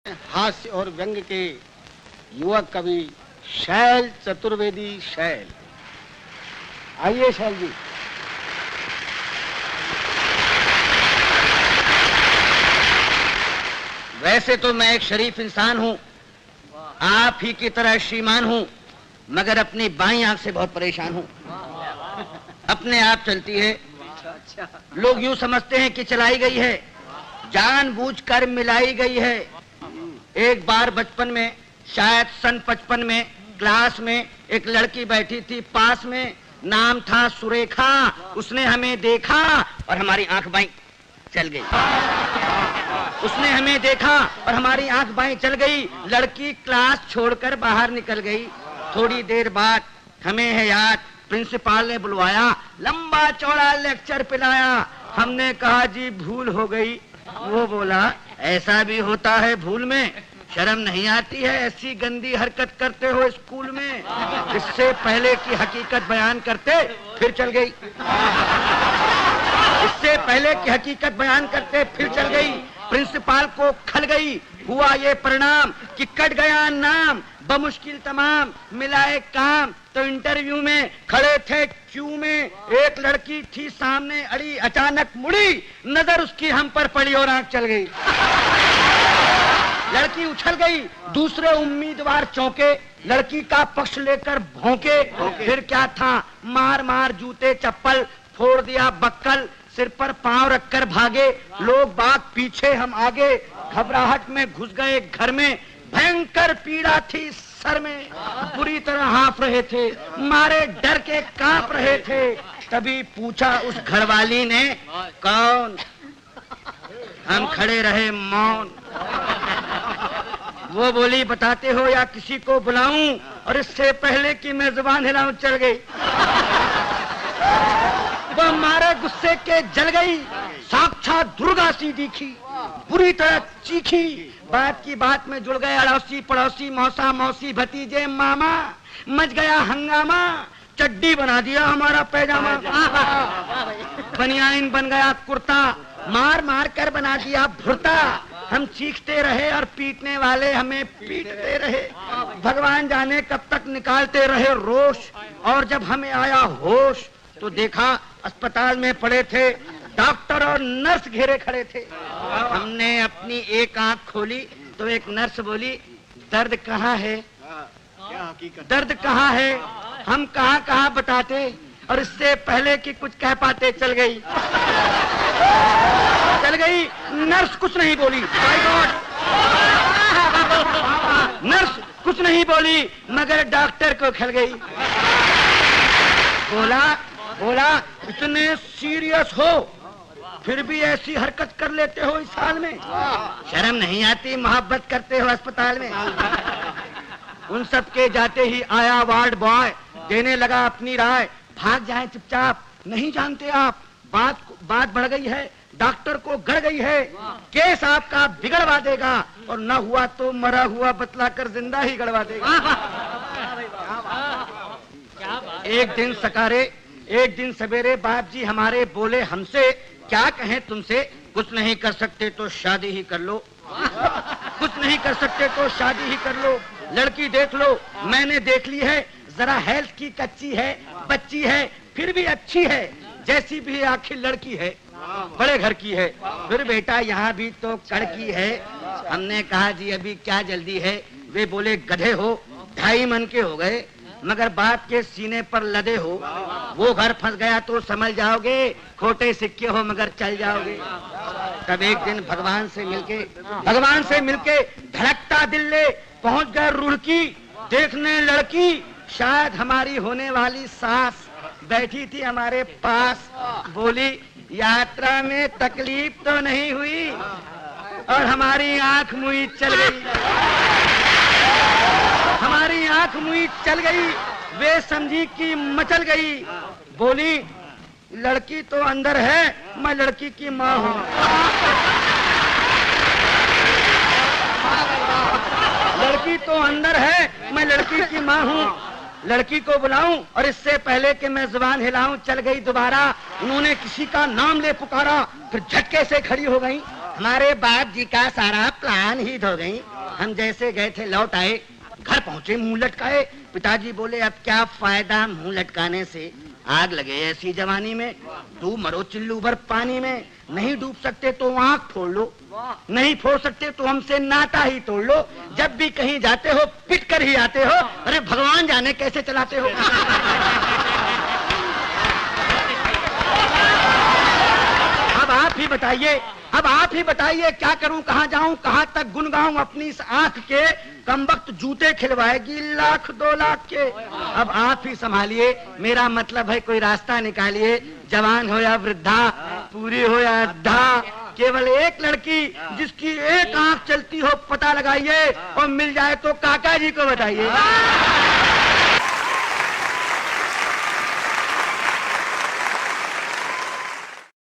हास्य और व्यंग के युवक कवि शैल चतुर्वेदी शैल। आइए शैल जी। वैसे तो मैं एक शरीफ इंसान हूँ, आप ही की तरह श्रीमान हूँ, मगर अपनी बाईं आंख से बहुत परेशान हूँ। अपने आप चलती है, लोग यूं समझते हैं कि चलाई गई है, जानबूझकर मिलाई गई है। एक बार बचपन में, शायद सन 55 में, क्लास में एक लड़की बैठी थी पास में, नाम था सुरेखा। उसने हमें देखा और हमारी आंख बाईं चल गई। उसने हमें देखा और हमारी आंख बाईं चल गई। लड़की क्लास छोड़कर बाहर निकल गई। थोड़ी देर बाद हमें है याद, प्रिंसिपल ने बुलवाया, लंबा चौड़ा लेक्चर पिलाया। हमने कहा जी भूल हो गई। वो बोला ऐसा भी होता है भूल में, शर्म नहीं आती है, ऐसी गंदी हरकत करते हो स्कूल में। इससे पहले की हकीकत बयान करते फिर चल गई। इससे पहले की हकीकत बयान करते फिर चल गई। प्रिंसिपल को खल गई। हुआ ये परिणाम कि कट गया नाम, बमुश्किल तमाम मिलाए काम। तो इंटरव्यू में खड़े थे क्यू में, एक लड़की थी सामने अड़ी, अचानक मुड़ी, नजर उसकी हम पर पड़ी और आंख चल गई। लड़की उछल गई, दूसरे उम्मीदवार चौंके, लड़की का पक्ष लेकर भौंके। फिर क्या था, मार मार जूते चप्पल, फोड़ दिया बक्कल, सिर पर पांव रखकर भागे। लोग बाग पीछे, हम आगे, घबराहट में घुस गए घर में। भयंकर पीड़ा थी सर में, बुरी तरह हाँफ रहे थे, मारे डर के कांप रहे थे। तभी पूछा उस घरवाली ने, कौन? हम खड़े रहे मौन। वो बोली, बताते हो या किसी को बुलाऊं? और इससे पहले कि मैं जुबान हिलाऊं चल गई। वो मारे गुस्से के जल गई, साक्षात दुर्गा सी दिखी, बुरी तरह चीखी। बात की बात में जुड़ गए अड़ोसी पड़ोसी, मौसा मौसी भतीजे मामा। मच गया हंगामा, चड्डी बना दिया हमारा पैजामा, बनियान बन गया कुर्ता, मार मार कर बना दिया भुर्ता। हम चीखते रहे और पीटने वाले हमें पीटते रहे। भगवान जाने कब तक निकालते रहे रोष। और जब हमें आया होश तो देखा अस्पताल में पड़े थे डॉक्टर और नर्स घेरे खड़े थे। हमने अपनी एक आंख खोली तो एक नर्स बोली, दर्द कहाँ है? दर्द कहाँ है? हम कहाँ कहाँ बताते, और इससे पहले कि कुछ कह पाते चल गई। चल गई। नर्स कुछ नहीं बोली, माय गॉड। नर्स कुछ नहीं बोली, मगर डॉक्टर को खल गई। बोला इतने सीरियस हो फिर भी ऐसी हरकत कर लेते हो इस हाल में, शर्म नहीं आती? मोहब्बत करते हो अस्पताल में। उन सब के जाते ही आया वार्ड बॉय, देने लगा अपनी राय, भाग जाए चुपचाप, नहीं जानते आप बात बढ़ गई है, डॉक्टर को गड़ गई है, केस आपका बिगड़वा देगा, और न हुआ तो मरा हुआ बतलाकर जिंदा ही गड़वा देगा। एक दिन सवेरे बाप जी हमारे बोले हमसे, क्या कहें तुमसे, कुछ नहीं कर सकते तो शादी ही कर लो। कुछ नहीं कर सकते तो शादी ही कर लो। लड़की देख लो, मैंने देख ली है, जरा हेल्थ की कच्ची है, बच्ची है, फिर भी अच्छी है, जैसी भी आखिर लड़की है, बड़े घर की है। फिर बेटा यहाँ भी तो कड़की है। हमने कहा जी अभी क्या जल्दी है? वे बोले, गधे हो, 2.5 मन के हो गए, मगर बाप के सीने पर लदे हो। वो घर फंस गया तो समझ जाओगे, खोटे सिक्के हो मगर चल जाओगे। तब एक दिन भगवान से मिलके धड़कता दिल ले पहुंच गए रुड़की, देखने लड़की, शायद हमारी होने वाली सास बैठी थी हमारे पास। बोली, यात्रा में तकलीफ तो नहीं हुई? और हमारी आंख मुई चल गई। हमारी आंख मुई चल गई, वे समझी कि मचल गई। बोली, लड़की तो अंदर है, मैं लड़की की माँ हूँ। लड़की तो अंदर है, मैं लड़की की माँ हूँ। लड़की को बुलाऊं और इससे पहले कि मैं जुबान हिलाऊं चल गई दोबारा। उन्होंने किसी का नाम ले पुकारा, फिर झटके से खड़ी हो गई। हमारे बाप जी का सारा प्लान ही धो गई। हम जैसे गए थे लौट आए, घर पहुंचे मुंह लटकाए। पिताजी बोले अब क्या फायदा मुंह लटकाने से, आग लगे ऐसी जवानी में, तू मरो चिल्लू भर पानी में। नहीं डूब सकते तो आंख फोड़ लो, नहीं फोड़ सकते तो हमसे नाता ही तोड़ लो। जब भी कहीं जाते हो पिट कर ही आते हो, अरे भगवान जाने कैसे चलाते हो। अब आप ही बताइए, अब आप ही बताइए क्या करूं, कहां जाऊं, कहां तक गुन गाऊं अपनी इस आंख के। कमबख्त जूते खिलवाएगी लाख 2 लाख के। अब आप ही संभालिए, मेरा मतलब है कोई रास्ता निकालिए। जवान हो या वृद्धा, पूरी हो या अद्धा, केवल एक लड़की जिसकी एक आंख चलती हो पता लगाइए, और मिल जाए तो काका जी को बताइए।